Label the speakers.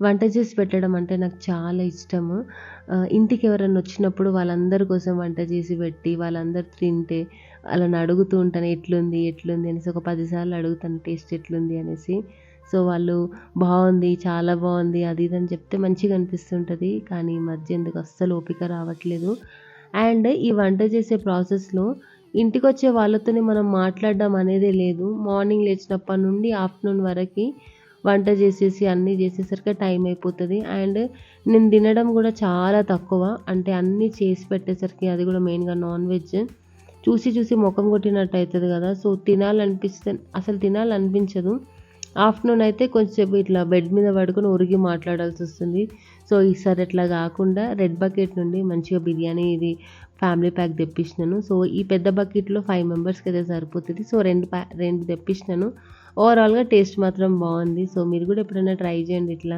Speaker 1: వంట చేసి పెట్టడం అంటే నాకు చాలా ఇష్టము. ఇంటికి ఎవరైనా వచ్చినప్పుడు వాళ్ళందరి కోసం వంట చేసి పెట్టి, వాళ్ళందరూ తింటే వాళ్ళని అడుగుతూ ఉంటాను ఎట్లుంది, ఎట్లుంది అనేసి ఒక 10 సార్లు అడుగుతాను టేస్ట్ ఎట్లుంది అనేసి. సో, వాళ్ళు బావుంది, చాలా బావుంది అది ఇది అని చెప్తే మంచిగా అనిపిస్తుంటది. కానీ ఈ మధ్య ఎందుకో అస్సలు ఓపిక రావట్లేదు. అండ్ ఈ వంట చేసే ప్రాసెస్‌లో ఇంటికొచ్చే వాళ్ళతోని మనం మాట్లాడడం అనేదే లేదు. మార్నింగ్ లేచినప్పటి నుండి ఆఫ్టర్‌నూన్ వరకి వంట చేసేసి అన్నీ చేసేసరికి టైం అయిపోతది. అండ్ నేను తినడం కూడా చాలా తక్కువ. అంటే అన్నీ చేసి పెట్టేసరికి అది కూడా మెయిన్‌గా నాన్ వెజ్ చూసి చూసి మొఖం కొట్టినట్టు అయితది కదా! సో, తినాలనిపిస్తే అసలు తినాలనిపించదు. ఆఫ్టర్‌నూన్ అయితే కొంచెంసేపు ఇట్లా బెడ్ మీద పడుకొని ఒరిగి మాట్లాడాల్సొస్తుంది. సో, ఈసారి అట్లా గాకుండా రెడ్ బకెట్ నుండి మంచిగా బిర్యానీ ఇది ఫ్యామిలీ ప్యాక్ తెప్పించినాను. సో, ఈ పెద్ద బకెట్‌లో 5 మెంబర్స్‌కైతే సరిపోతది. సో, 2 తెప్పించినాను. ఓవరాల్‌గా టేస్ట్ మాత్రం బావుంది. సో, మీరు కూడా ఎప్పుడైనా ట్రై చేయండి ఇట్లా.